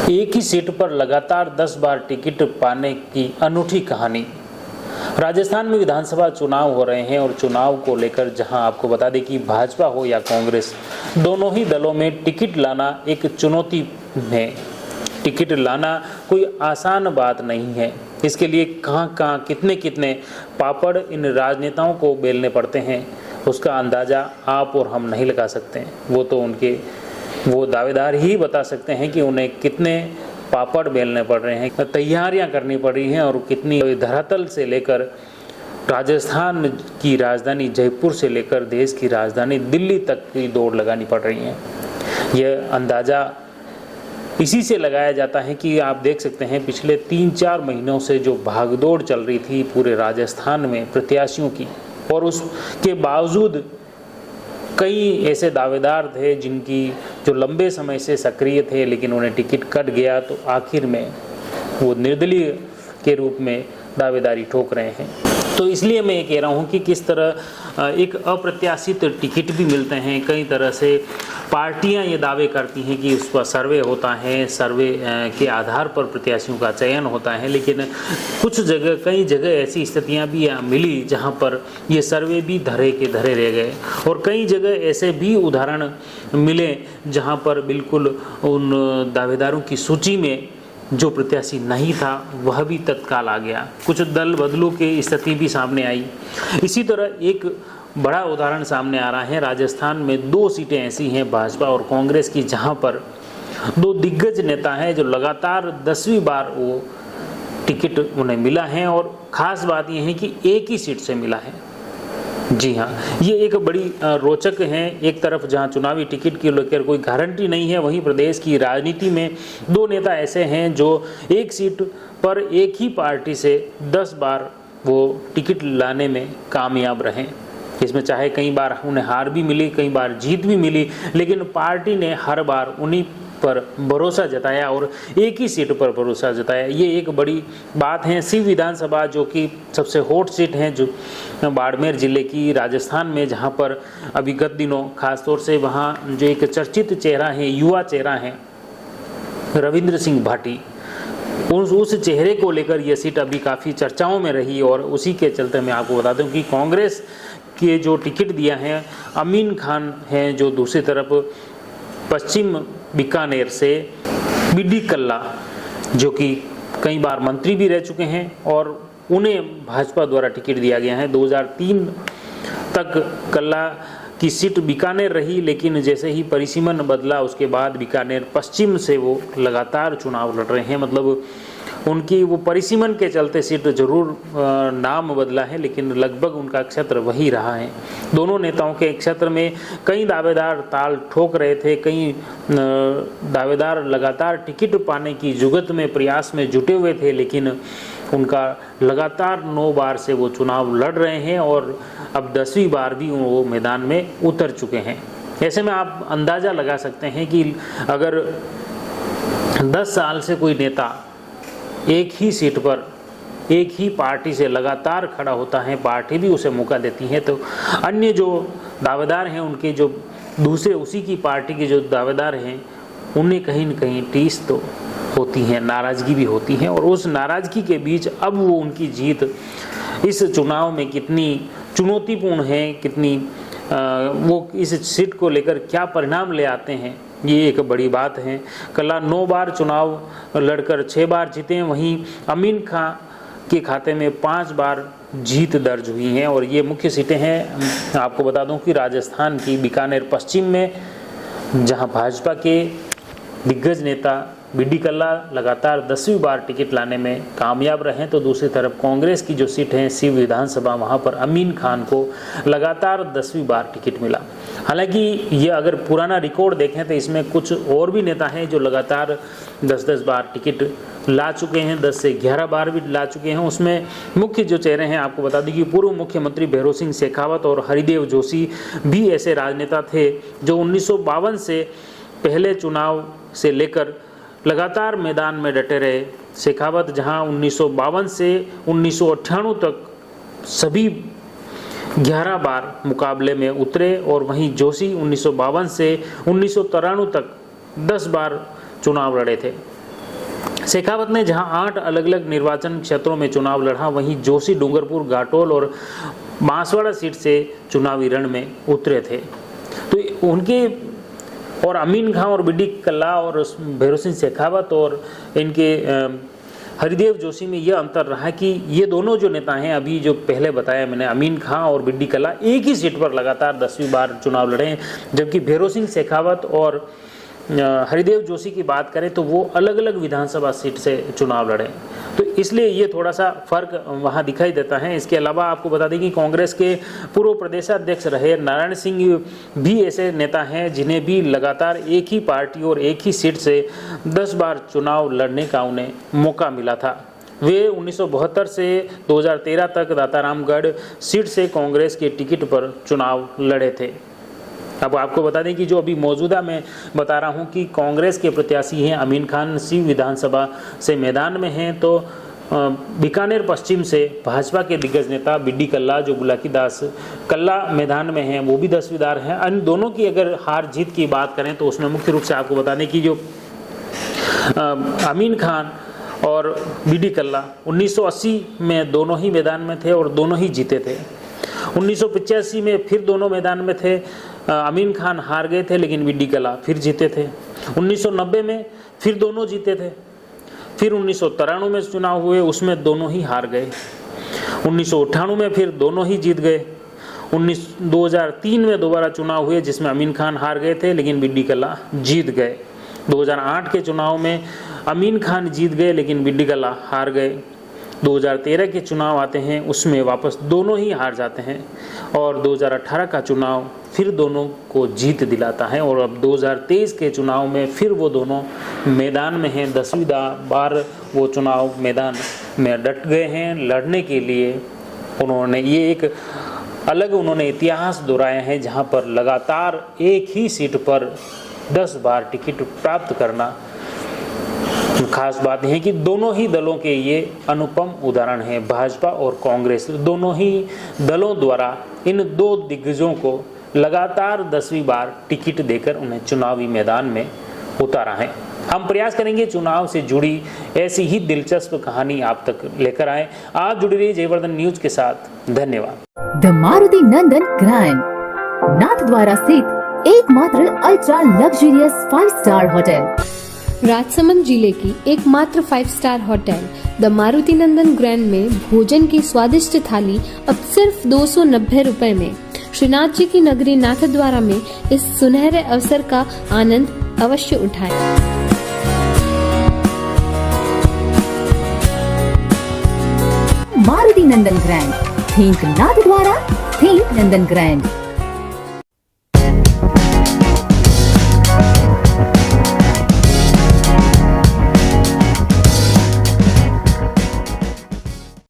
एक ही सीट पर लगातार 10 बार टिकट पाने की अनूठी कहानी। राजस्थान में विधानसभा चुनाव हो रहे हैं और चुनाव को लेकर जहां आपको बता दें कि भाजपा हो या कांग्रेस, दोनों ही दलों में टिकट लाना एक चुनौती है। टिकट लाना कोई आसान बात नहीं है। इसके लिए कहां कितने कितने पापड़ इन राजनेताओं को बेलने पड़ते हैं, उसका अंदाज़ा आप और हम नहीं लगा सकते। वो दावेदार ही बता सकते हैं कि उन्हें कितने पापड़ बेलने पड़ रहे हैं, तैयारियां करनी पड़ रही हैं और कितनी धरातल से लेकर राजस्थान की राजधानी जयपुर से लेकर देश की राजधानी दिल्ली तक की दौड़ लगानी पड़ रही है। यह अंदाज़ा इसी से लगाया जाता है कि आप देख सकते हैं पिछले 3-4 महीनों से जो भागदौड़ चल रही थी पूरे राजस्थान में प्रत्याशियों की, और उसके बावजूद कई ऐसे दावेदार थे जिनकी जो लंबे समय से सक्रिय थे लेकिन उन्हें टिकट कट गया, तो आखिर में वो निर्दलीय के रूप में दावेदारी ठोक रहे हैं। तो इसलिए मैं ये कह रहा हूँ कि किस तरह एक अप्रत्याशित टिकट भी मिलते हैं। कई तरह से पार्टियां ये दावे करती हैं कि उस पर सर्वे होता है, सर्वे के आधार पर प्रत्याशियों का चयन होता है, लेकिन कई जगह ऐसी स्थितियां भी मिली जहां पर ये सर्वे भी धरे के धरे रह गए, और कई जगह ऐसे भी उदाहरण मिले जहां पर बिल्कुल उन दावेदारों की सूची में जो प्रत्याशी नहीं था वह भी तत्काल आ गया। कुछ दल बदलू की स्थिति भी सामने आई। इसी तरह एक बड़ा उदाहरण सामने आ रहा है। राजस्थान में 2 सीटें ऐसी हैं भाजपा और कांग्रेस की जहां पर 2 दिग्गज नेता हैं जो लगातार 10वीं बार वो टिकट उन्हें मिला है, और ख़ास बात यह है कि एक ही सीट से मिला है। जी हाँ, ये एक बड़ी रोचक है। एक तरफ जहां चुनावी टिकट की लेकर कोई गारंटी नहीं है, वहीं प्रदेश की राजनीति में 2 नेता ऐसे हैं जो एक सीट पर एक ही पार्टी से 10 बार वो टिकट लाने में कामयाब रहे। इसमें चाहे कई बार उन्हें हार भी मिली, कई बार जीत भी मिली, लेकिन पार्टी ने हर बार उन्हीं पर भरोसा जताया और एक ही सीट पर भरोसा जताया। ये एक बड़ी बात है। सिव विधानसभा जो कि सबसे हॉट सीट है, जो बाड़मेर जिले की राजस्थान में, जहां पर अभी गत दिनों खासतौर से वहां जो एक चर्चित चेहरा है, युवा चेहरा है रविंद्र सिंह भाटी, उस चेहरे को लेकर यह सीट अभी काफ़ी चर्चाओं में रही। और उसी के चलते मैं आपको बता दूं कि कांग्रेस के जो टिकट दिया है अमीन खान हैं, जो दूसरी तरफ पश्चिम बीकानेर से बीडी कल्ला, जो कि कई बार मंत्री भी रह चुके हैं, और उन्हें भाजपा द्वारा टिकट दिया गया है। 2003 तक कल्ला की सीट बीकानेर रही, लेकिन जैसे ही परिसीमन बदला उसके बाद बीकानेर पश्चिम से वो लगातार चुनाव लड़ रहे हैं। मतलब उनकी वो परिसीमन के चलते सीट जरूर नाम बदला है, लेकिन लगभग उनका क्षेत्र वही रहा है। दोनों नेताओं के क्षेत्र में कई दावेदार ताल ठोक रहे थे, कई दावेदार लगातार टिकट पाने की जुगत में प्रयास में जुटे हुए थे, लेकिन उनका लगातार 9 बार से वो चुनाव लड़ रहे हैं और अब 10वीं बार भी वो मैदान में उतर चुके हैं। ऐसे में आप अंदाज़ा लगा सकते हैं कि अगर 10 साल से कोई नेता एक ही सीट पर एक ही पार्टी से लगातार खड़ा होता है, पार्टी भी उसे मौका देती है, तो अन्य जो दावेदार हैं उनके जो दूसरे उसी की पार्टी के जो दावेदार हैं उन्हें कहीं न कहीं टीस तो होती है, नाराज़गी भी होती है। और उस नाराज़गी के बीच अब वो उनकी जीत इस चुनाव में कितनी चुनौतीपूर्ण है, कितनी वो इस सीट को लेकर क्या परिणाम ले आते हैं, ये एक बड़ी बात है। कल्ला 9 बार चुनाव लड़कर 6 बार जीते हैं, वहीं अमीन खां के खाते में 5 बार जीत दर्ज हुई हैं, और ये मुख्य सीटें हैं। आपको बता दूं कि राजस्थान की बीकानेर पश्चिम में, जहां भाजपा के दिग्गज नेता बीडी कल्ला लगातार 10वीं बार टिकट लाने में कामयाब रहे, तो दूसरी तरफ कांग्रेस की जो सीट है सिव विधानसभा, वहां पर अमीन खान को लगातार 10वीं बार टिकट मिला। हालांकि ये अगर पुराना रिकॉर्ड देखें तो इसमें कुछ और भी नेता हैं जो लगातार 10-10 बार टिकट ला चुके हैं, 10 से 11 बार भी ला चुके हैं। उसमें मुख्य जो चेहरे हैं आपको बता दें कि पूर्व मुख्यमंत्री भैरों सिंह शेखावत और हरिदेव जोशी भी ऐसे राजनेता थे जो 1952 से पहले चुनाव से लेकर लगातार मैदान में डटे रहे। शेखावत जहां 1952 से 1998 तक सभी 11 बार मुकाबले में उतरे, और वहीं जोशी 1952 से 1993 तक 10 बार चुनाव लड़े थे। शेखावत ने जहां 8 अलग अलग निर्वाचन क्षेत्रों में चुनाव लड़ा, वहीं जोशी डूंगरपुर, घाटोल और बांसवाड़ा सीट से चुनावी रण में उतरे थे। तो उनके और अमीन खान और बीडी कल्ला और भैरों सिंह शेखावत और इनके हरिदेव जोशी में यह अंतर रहा कि ये दोनों जो नेता हैं, अभी जो पहले बताया मैंने, अमीन खान और बीडी कल्ला एक ही सीट पर लगातार 10वीं बार चुनाव लड़े हैं, जबकि भैरों सिंह शेखावत और हरिदेव जोशी की बात करें तो वो अलग अलग विधानसभा सीट से चुनाव लड़े, तो इसलिए ये थोड़ा सा फर्क वहाँ दिखाई देता है। इसके अलावा आपको बता दें कि कांग्रेस के पूर्व प्रदेशाध्यक्ष रहे नारायण सिंह भी ऐसे नेता हैं जिन्हें भी लगातार एक ही पार्टी और एक ही सीट से 10 बार चुनाव लड़ने का उन्हें मौका मिला था। वे 1972 से 2013 तक दातारामगढ़ सीट से कांग्रेस के टिकट पर चुनाव लड़े थे। अब आपको बता दें कि जो अभी मौजूदा मैं बता रहा हूं कि कांग्रेस के प्रत्याशी हैं अमीन खान, सीव विधानसभा से मैदान में हैं, तो बीकानेर पश्चिम से भाजपा के दिग्गज नेता बीडी कल्ला जो बुलाकीदास कल्ला मैदान में हैं, वो भी 10वीं बार हैं। अन्य दोनों की अगर हार जीत की बात करें तो उसमें मुख्य रूप से आपको बता दें कि जो अमीन खान और बीडी कल्ला 1980 में दोनों ही मैदान में थे और दोनों ही जीते थे। 1985 में फिर दोनों मैदान में थे, अमीन खान हार गए थे लेकिन बीडी कल्ला फिर जीते थे। 1990 में फिर दोनों जीते थे। फिर 1993 में चुनाव हुए, उसमें दोनों ही हार गए। 1998 में फिर दोनों ही जीत गए। 2003 में दोबारा चुनाव हुए जिसमें अमीन खान हार गए थे लेकिन बीडी कल्ला जीत गए। 2008 के चुनाव में अमीन खान जीत गए लेकिन बीडी कल्ला हार गए। 2013 के चुनाव आते हैं, उसमें वापस दोनों ही हार जाते हैं और 2018 का चुनाव फिर दोनों को जीत दिलाता है और अब 2023 के चुनाव में फिर वो दोनों मैदान में हैं। 10वीं बार वो चुनाव मैदान में डट गए हैं लड़ने के लिए। उन्होंने ये एक अलग इतिहास दोहराया है जहां पर लगातार एक ही सीट पर 10 बार टिकट प्राप्त करना। खास बात है कि दोनों ही दलों के ये अनुपम उदाहरण हैं। भाजपा और कांग्रेस दोनों ही दलों द्वारा इन दो दिग्गजों को लगातार 10वीं बार टिकट देकर उन्हें चुनावी मैदान में उतारा है। हम प्रयास करेंगे चुनाव से जुड़ी ऐसी ही दिलचस्प कहानी आप तक लेकर आए। आप जुड़ी रहिए जयवर्धन न्यूज के साथ। धन्यवाद। The Maruti Nandan grand, Nathdwara स्थित एकमात्र ultra luxurious 5 star hotel, Rajsamand जिले की एकमात्र 5 star hotel the Maruti Nandan grand में भोजन की स्वादिष्ट थाली अब सिर्फ 290 रुपए में। श्रीनाथ जी की नगरी नाथद्वारा में इस सुनहरे अवसर का आनंद अवश्य उठाएं। मारुति नंदन ग्रैंड, थिंक नाथद्वारा, थिंक नंदन ग्रैंड।